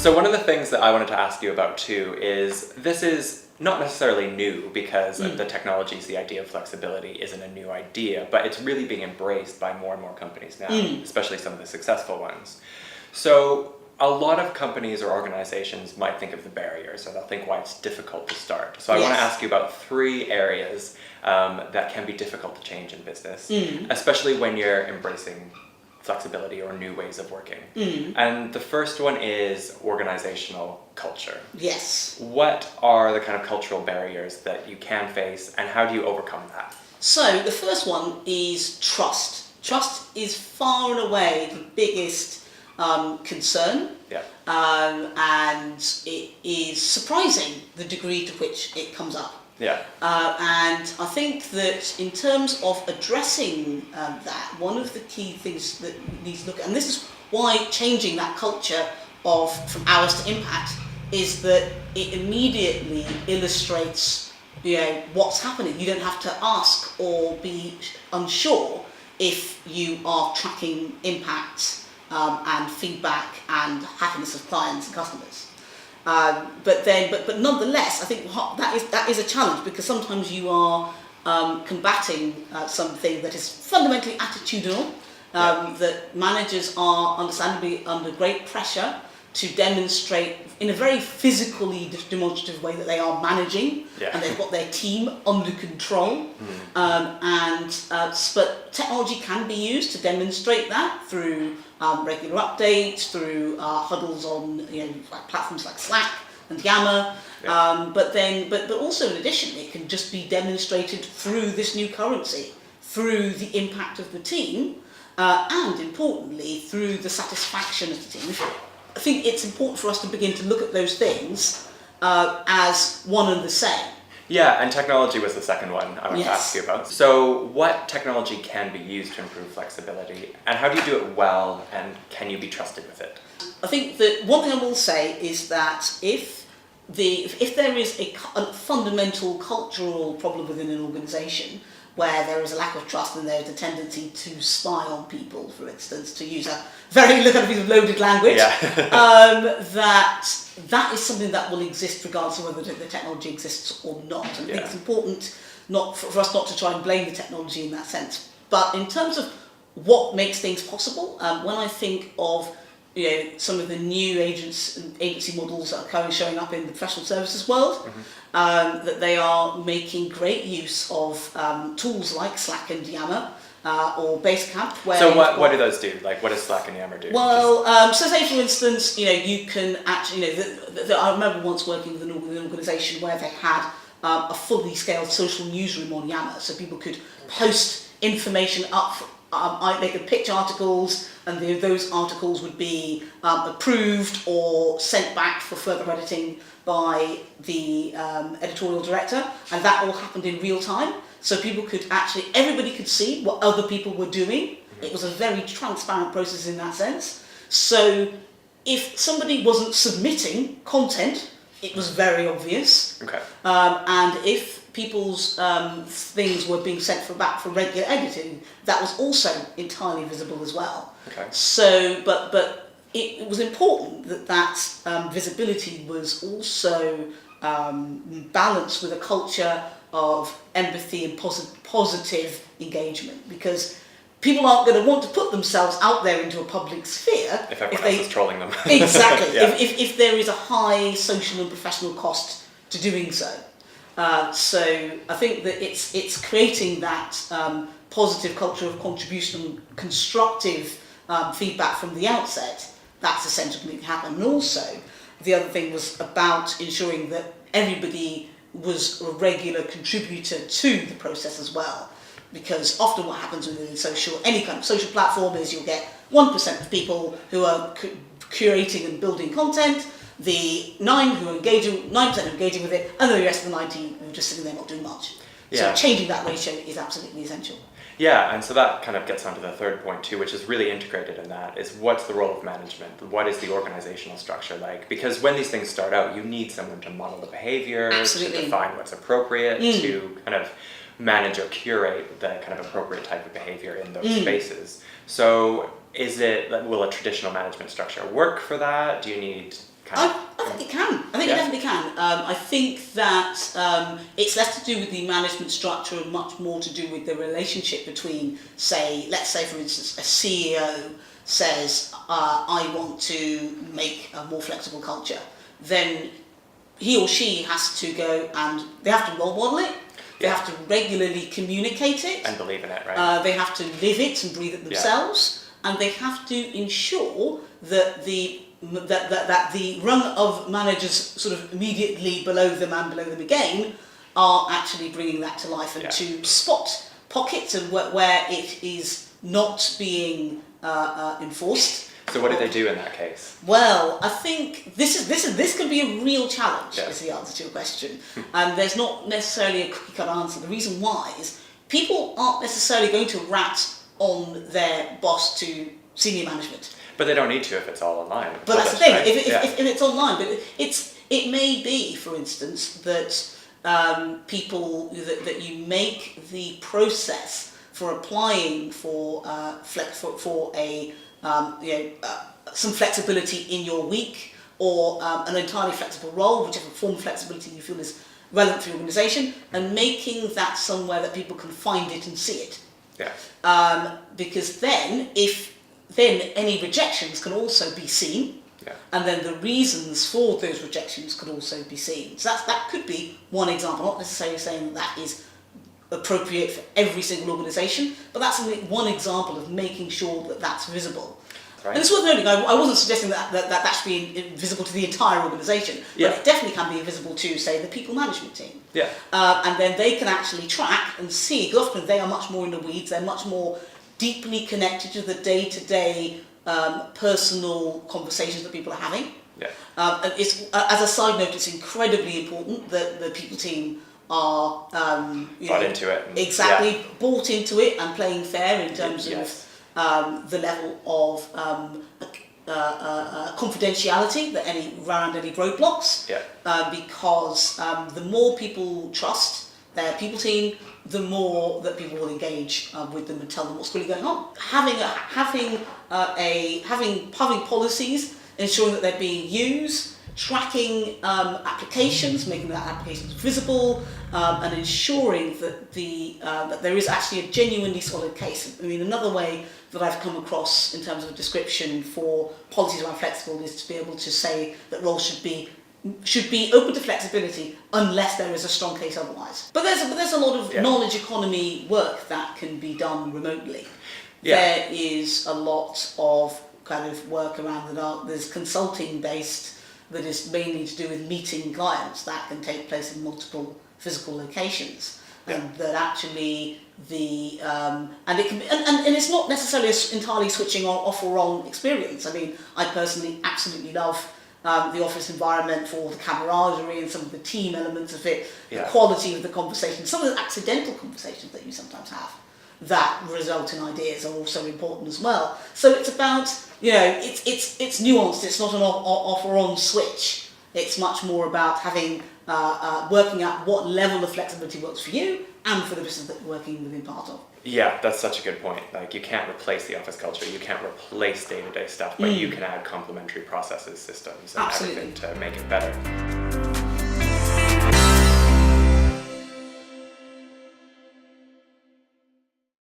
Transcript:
So one of the things that I wanted to ask you about too is this is not necessarily new because the technologies, the idea of flexibility isn't a new idea, but it's really being embraced by more and more companies now, especially some of the successful ones. So a lot of companies or organizations might think of the barriers, or they'll think why it's difficult to start. So I want to ask you about 3 areas that can be difficult to change in business, especially when you're embracing flexibility or new ways of working. And the first one is organizational culture. Yes. What are the kind of cultural barriers that you can face, and how do you overcome that? So the first one is trust. Trust is far and away the biggest concern. Yeah. And it is surprising the degree to which it comes up. Yeah. And I think that in terms of addressing that, one of the key things that we need to look at, and this is why changing that culture from hours to impact, is that it immediately illustrates, what's happening. You don't have to ask or be unsure if you are tracking impact and feedback and happiness of clients and customers. But nonetheless, I think that is a challenge, because sometimes you are combating something that is fundamentally attitudinal, that managers are understandably under great pressure to demonstrate in a very physically demonstrative way that they are managing and they've got their team under control. But technology can be used to demonstrate that through regular updates, through huddles on like platforms like Slack and Yammer. But also in addition, it can just be demonstrated through this new currency, through the impact of the team, and importantly through the satisfaction of the team. I think it's important for us to begin to look at those things as one and the same. Yeah, and technology was the second one I wanted to ask you about. So what technology can be used to improve flexibility, and how do you do it well, and can you be trusted with it? I think that one thing I will say is that if there is a fundamental cultural problem within an organisation where there is a lack of trust and there is a tendency to spy on people, for instance, to use a very piece of loaded language, that is something that will exist regardless of whether the technology exists or not. And I think it's important for us not to try and blame the technology in that sense. But in terms of what makes things possible, when I think of some of the new agency models that are showing up in the professional services world, that they are making great use of tools like Slack and Yammer or Basecamp. So what do those do? Like, what does Slack and Yammer do? Well, so say for instance, you can actually, I remember once working with an organisation where they had a fully scaled social newsroom on Yammer, so people could post information up. They could pitch articles, and those articles would be approved or sent back for further editing by the editorial director, and that all happened in real time. So everybody could see what other people were doing. It was a very transparent process in that sense. So if somebody wasn't submitting content, it was very obvious. Okay. And if people's things were being sent back for regular editing, that was also entirely visible as well. Okay. So, but it was important that visibility was also balanced with a culture of empathy and positive engagement, because people aren't going to want to put themselves out there into a public sphere if everyone else is trolling them. Exactly. If there is a high social and professional cost to doing so. So I think that it's creating that positive culture of contribution and constructive feedback from the outset. That's essential to make it happen. And also, the other thing was about ensuring that everybody was a regular contributor to the process as well. Because often what happens within any kind of social platform is you'll get 1% of people who are curating and building content, the 9% who are engaging with it, and the rest of the 90% who are just sitting there not doing much. So changing that ratio is absolutely essential. Yeah, and so that kind of gets onto the third point too, which is really integrated in that, is what's the role of management? What is the organizational structure like? Because when these things start out, you need someone to model the behavior, to define what's appropriate, to kind of manage or curate the kind of appropriate type of behavior in those spaces. So will a traditional management structure work for that? Do you need I think it can. I think it definitely can. I think that it's less to do with the management structure and much more to do with the relationship between, let's say for instance, a CEO says, I want to make a more flexible culture. Then he or she has to go and they have to role model it. They have to regularly communicate it. And believe in it, right? They have to live it and breathe it themselves. And they have to ensure that the rung of managers sort of immediately below them and below them again are actually bringing that to life and to spot pockets and where it is not being enforced. So what do they do in that case? Well, I think this can be a real challenge, is the answer to your question. And there's not necessarily a cookie-cut answer. The reason why is people aren't necessarily going to rat on their boss to senior management. But they don't need to if it's all online. But that's the thing, right? if it's online, but it may be, for instance, that that you make the process for applying for some flexibility in your week or an entirely flexible role, whichever form of flexibility you feel is relevant for your organisation, and making that somewhere that people can find it and see it. Yeah. Because then any rejections can also be seen, and then the reasons for those rejections could also be seen. So that could be one example. Not necessarily saying that is appropriate for every single organisation, but that's one example of making sure that that's visible. Right. And it's worth noting, I wasn't suggesting that should be visible to the entire organisation, but it definitely can be visible to, say, the people management team. Yeah. And then they can actually track and see, because often they are much more in the weeds, they're much more deeply connected to the day-to-day personal conversations that people are having. Yeah. And as a side note, it's incredibly important that the people team are bought into it. Exactly, bought into it and playing fair in terms of the level of confidentiality around any roadblocks. Because the more people trust their people team, the more that people will engage with them and tell them what's really going on. Having policies, ensuring that they're being used, tracking applications, making that applications visible, and ensuring that that there is actually a genuinely solid case. I mean, another way that I've come across in terms of a description for policies around flexible is to be able to say that roles should be open to flexibility unless there is a strong case otherwise. But there's a lot of knowledge economy work that can be done remotely. There is a lot of kind of work around there's consulting based that is mainly to do with meeting clients that can take place in multiple physical locations, and that actually and it can be, and it's not necessarily entirely switching off or on experience. I mean, I personally absolutely love the office environment for the camaraderie and some of the team elements of it, the quality of the conversation, some of the accidental conversations that you sometimes have that result in ideas are also important as well. So it's about, it's nuanced. It's not an off or on switch. It's much more about having working out what level of flexibility works for you and for the business that you're working within part of. Yeah, that's such a good point. Like, you can't replace the office culture. You can't replace day-to-day stuff, but you can add complementary processes, systems, and everything to make it better.